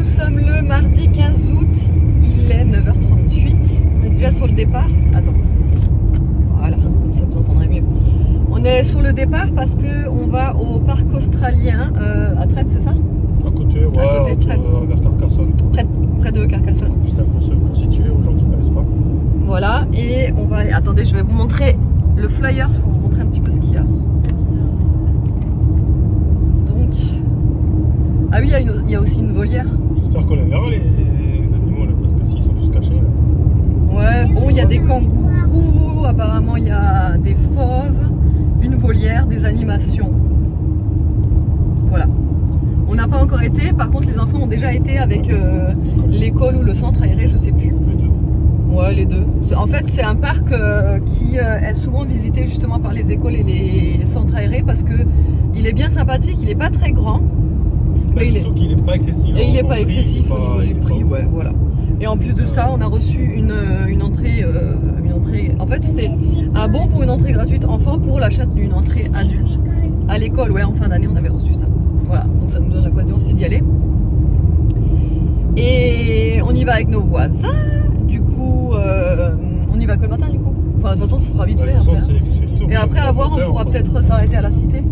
sommes le mardi 15 août, il est 9h38. On est déjà sur le départ. Attends. Voilà, comme ça vous entendrez mieux. On est sur le départ parce qu'on va au parc australien à Trèbes, c'est ça? À côté, ouais, à côté de Trèbes. Vers Carcassonne. Près de Carcassonne. Plus simple pour situer aux gens qui ne connaissent pas. Voilà, et on va aller. Attendez, je vais vous montrer le flyer pour vous montrer un petit peu ce qu'il y a. Donc. Ah oui, il y a aussi une volière. J'espère qu'on les verra les animaux là, parce que s'ils sont tous cachés. Là. Ouais, bon, il y a des kangourous, apparemment il y a des fauves, une volière, des animations. Voilà. On n'a pas encore été, par contre les enfants ont déjà été avec l'école ou le centre aéré, je sais plus. Les deux. Ouais, les deux. En fait, c'est un parc qui est souvent visité justement par les écoles et les centres aérés parce que il est bien sympathique, il est pas très grand. Bah, surtout qu'il n'est pas excessif. Et il n'est pas excessif au niveau du prix, ouais, voilà. Et en plus de ça, on a reçu une entrée. En fait, c'est un bon pour une entrée gratuite enfant pour l'achat d'une entrée adulte. À l'école, ouais, en fin d'année, on avait reçu ça. Voilà, donc ça nous donne l'occasion aussi d'y aller. Et on y va avec nos voisins. Du coup, on y va que le matin, du coup. Enfin, de toute façon, ça sera vite fait. Après. Et après, à voir, on pourra peut-être s'arrêter à la cité.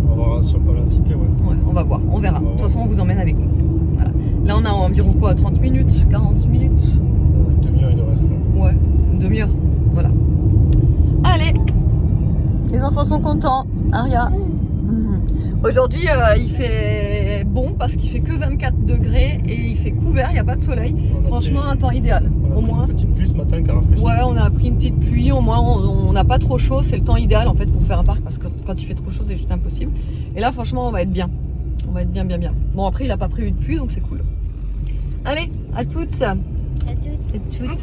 On va voir si on peut aller à la cité, ouais. Ouais, on va voir, on verra. De toute façon, on vous emmène avec nous. Voilà. Là, on a environ quoi, 30 minutes, 40 minutes? Une demi-heure, il nous reste là. Ouais, une demi-heure. Voilà. Allez, les enfants sont contents. Aria. Aujourd'hui, il fait bon parce qu'il fait que 24 degrés et il fait couvert, il n'y a pas de soleil. Franchement, un temps idéal. On a pris une petite pluie ce matin qui a rafraîchi. Ouais, on a pris une petite pluie, au moins on n'a pas trop chaud. C'est le temps idéal en fait pour faire un parc parce que quand il fait trop chaud, c'est juste impossible. Et là, franchement, on va être bien. On va être bien. Bon, après, il n'a pas prévu de pluie, donc c'est cool. Allez, à toutes. À toutes.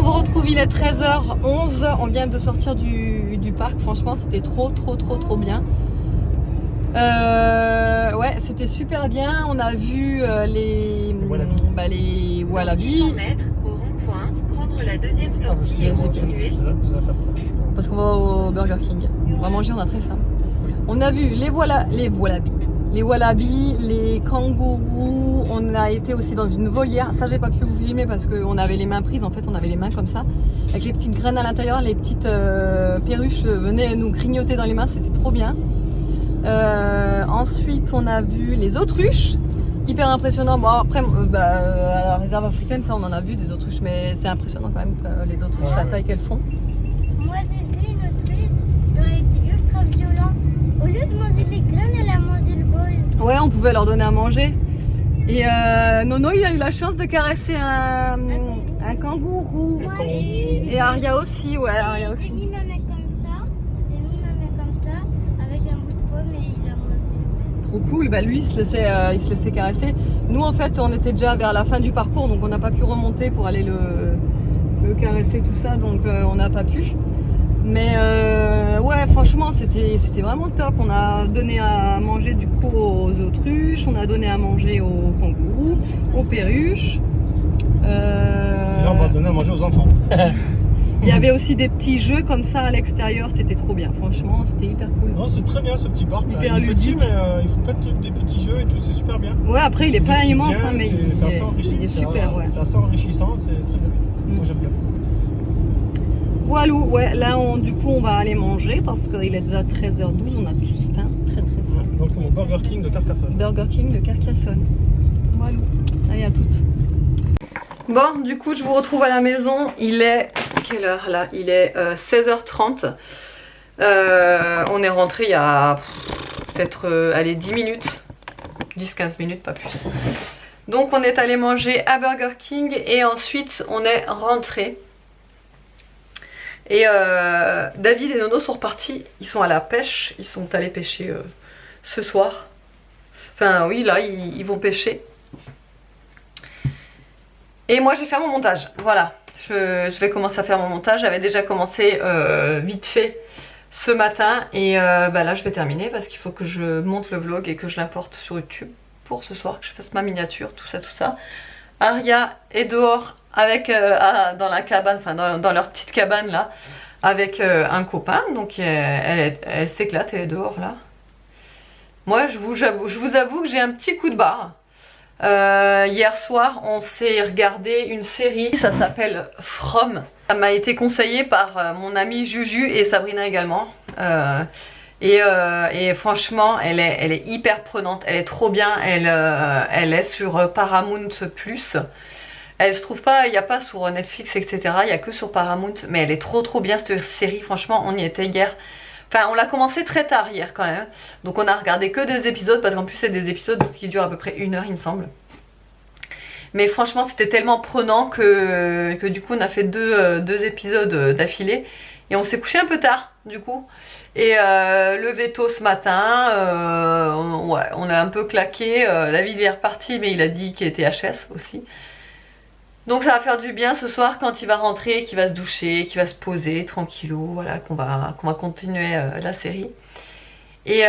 vous retrouve, il est 13h11. On vient de sortir du parc. Franchement, c'était trop bien. Ouais, c'était super bien. On a vu les wallabies. 600 mètres au rond-point, prendre la deuxième sortie et continuer. Parce qu'on va au Burger King. On va manger, on a très faim. On a vu les wallabies, les kangourous. On a été aussi dans une volière. Ça, j'ai pas pu vous filmer parce qu'on avait les mains prises. En fait, on avait les mains comme ça, avec les petites graines à l'intérieur. Les petites perruches venaient nous grignoter dans les mains. C'était trop bien. Ensuite, on a vu les autruches. Hyper impressionnant. Bon, après, à la réserve africaine, ça, on en a vu des autruches, mais c'est impressionnant quand même les autruches, la taille qu'elles font. Moi, j'ai vu une autruche, elle aurait été ultra violent. Au lieu de manger les graines, elle a mangé le bol. Ouais, on pouvait leur donner à manger. Et Nono, il a eu la chance de caresser un kangourou. Et Aria aussi, ouais, Aria J'ai aussi. mis ma main comme ça, avec un bout de pomme et il a mangé. Trop cool, bah lui il se laissait caresser. Nous en fait on était déjà vers la fin du parcours, donc on n'a pas pu remonter pour aller le caresser tout ça, donc on n'a pas pu. Mais ouais, franchement c'était vraiment top. On a donné à manger du coup aux autruches, on a donné à manger aux kangourous, aux perruches. Et là, on va donner à manger aux enfants. Il y avait aussi des petits jeux comme ça à l'extérieur, c'était trop bien, franchement c'était hyper cool. Non, c'est très bien ce petit parc. Hyper Il est petit, ludique. mais il faut plein de trucs, des petits jeux et tout, c'est super bien. Ouais, après il est pas Ce qui immense, bien, hein, mais c'est assez enrichissant. il est super, ouais. C'est assez enrichissant, c'est très bien. Moi j'aime bien. Voilà, ouais, là du coup on va aller manger parce qu'il est déjà 13h12, on a tous faim, très faim. Donc au Burger King de Carcassonne. Burger King de Carcassonne. Voilà, allez à toutes. Bon, du coup je vous retrouve à la maison, il est, quelle heure là? Il est 16h30. On est rentré il y a peut-être allez, 10 minutes, 10-15 minutes, pas plus. Donc on est allé manger à Burger King et ensuite on est rentré. Et David et Nono sont repartis, ils sont à la pêche, ils sont allés pêcher ce soir. Enfin oui, là ils vont pêcher. Et moi j'ai fait mon montage, voilà. Je vais commencer à faire mon montage, j'avais déjà commencé vite fait ce matin. Et là je vais terminer parce qu'il faut que je monte le vlog et que je l'importe sur YouTube pour ce soir, que je fasse ma miniature, tout ça. Aria est dehors avec dans la cabane, enfin dans leur petite cabane là, avec un copain, donc elle s'éclate, elle est dehors là. Moi je vous avoue que j'ai un petit coup de barre. Hier soir on s'est regardé une série, ça s'appelle From. Ça m'a été conseillé par mon amie Juju et Sabrina également. Et franchement elle est hyper prenante, elle est trop bien, elle est sur Paramount Plus. Elle se trouve pas, il n'y a pas sur Netflix etc, il n'y a que sur Paramount, mais elle est trop bien cette série, franchement on y était hier. Enfin on l'a commencé très tard hier quand même, donc on a regardé que des épisodes parce qu'en plus c'est des épisodes qui durent à peu près 1 heure il me semble. Mais franchement c'était tellement prenant que du coup on a fait deux épisodes d'affilée et on s'est couché un peu tard du coup. Et levé tôt ce matin, ouais, on a un peu claqué, David est reparti mais il a dit qu'il était HS aussi. Donc ça va faire du bien ce soir quand il va rentrer, qu'il va se doucher, qu'il va se poser tranquillou, voilà, qu'on va continuer la série. Et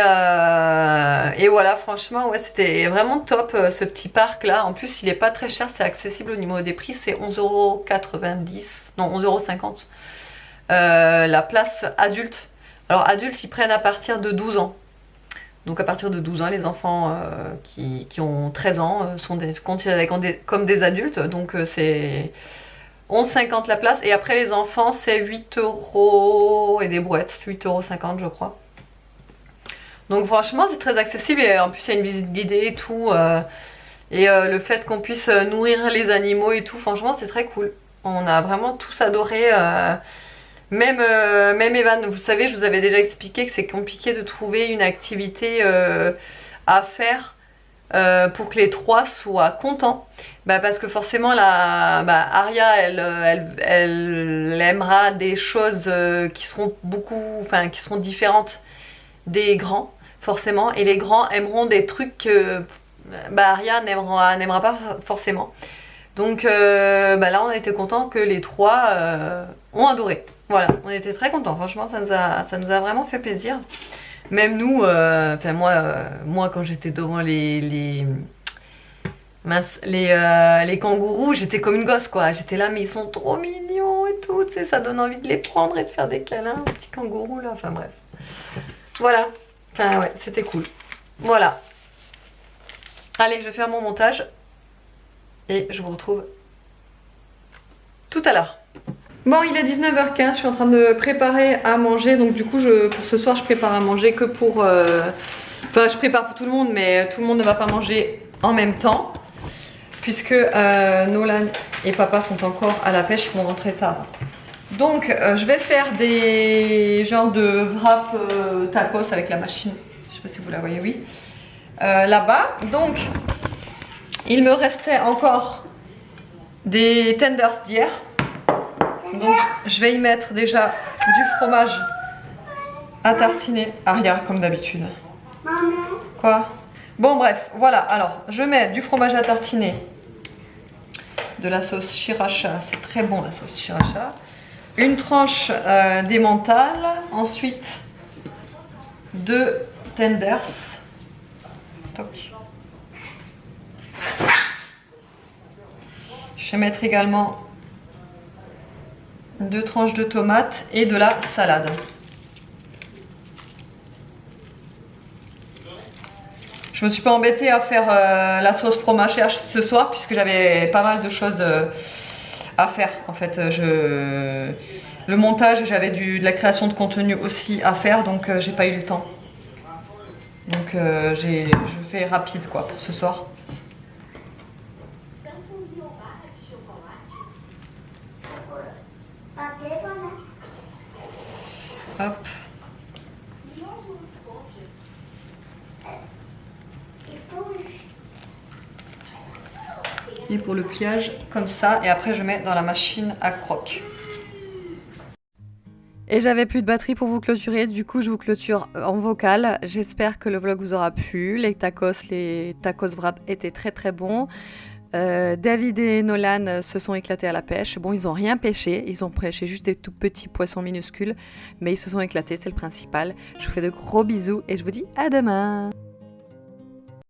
voilà, franchement, ouais, c'était vraiment top ce petit parc là. En plus, il est pas très cher, c'est accessible au niveau des prix, c'est 11,90 €, non 11,50 €. La place adulte. Alors adultes, ils prennent à partir de 12 ans. Donc à partir de 12 ans, les enfants qui ont 13 ans sont considérés comme des adultes. Donc c'est 11,50 € la place. Et après les enfants, c'est 8 € et des brouettes, 8,50 € je crois. Donc franchement, c'est très accessible. Et en plus, il y a une visite guidée et tout. Et le fait qu'on puisse nourrir les animaux et tout, franchement, c'est très cool. On a vraiment tous adoré. Même Evan, vous savez, je vous avais déjà expliqué que c'est compliqué de trouver une activité à faire pour que les trois soient contents. Parce que forcément, Aria, elle aimera des choses qui seront qui seront différentes des grands, forcément. Et les grands aimeront des trucs que Aria n'aimera pas forcément. Donc là on était contents que les 3 ont adoré. Voilà, on était très contents, franchement ça nous a vraiment fait plaisir. Même nous, enfin moi quand j'étais devant les kangourous, j'étais comme une gosse quoi. J'étais là mais ils sont trop mignons et tout, tu sais, ça donne envie de les prendre et de faire des câlins, les petits kangourous là, enfin bref. Voilà, enfin ouais, c'était cool. Voilà. Allez, je vais faire mon montage et je vous retrouve tout à l'heure. Bon, il est 19h15, je suis en train de préparer à manger. Donc du coup, pour ce soir, je prépare à manger que pour... Enfin, je prépare pour tout le monde, mais tout le monde ne va pas manger en même temps. Puisque Nolan et papa sont encore à la pêche, ils vont rentrer tard. Donc, je vais faire des genres de wrap tacos avec la machine. Je sais pas si vous la voyez, oui. Là-bas. Donc, il me restait encore des tenders d'hier. Donc je vais y mettre déjà du fromage à tartiner. Aria comme d'habitude. Quoi? Bon bref, voilà. Alors je mets du fromage à tartiner, de la sauce sriracha. C'est très bon la sauce sriracha. Une tranche d'emmental. Ensuite 2 tenders. Toc. Je vais mettre également 2 tranches de tomates et de la salade. Je me suis pas embêtée à faire la sauce fromagère ce soir puisque j'avais pas mal de choses à faire. En fait, le montage, j'avais de la création de contenu aussi à faire, donc j'ai pas eu le temps. Donc je fais rapide quoi pour ce soir. Hop. Et pour le pliage, comme ça. Et après, je mets dans la machine à croque. Et j'avais plus de batterie pour vous clôturer. Du coup, je vous clôture en vocal. J'espère que le vlog vous aura plu. Les tacos wrap étaient très très bons. David et Nolan se sont éclatés à la pêche. Bon, ils n'ont rien pêché, ils ont pêché juste des tout petits poissons minuscules, mais ils se sont éclatés, c'est le principal. Je vous fais de gros bisous et je vous dis à demain.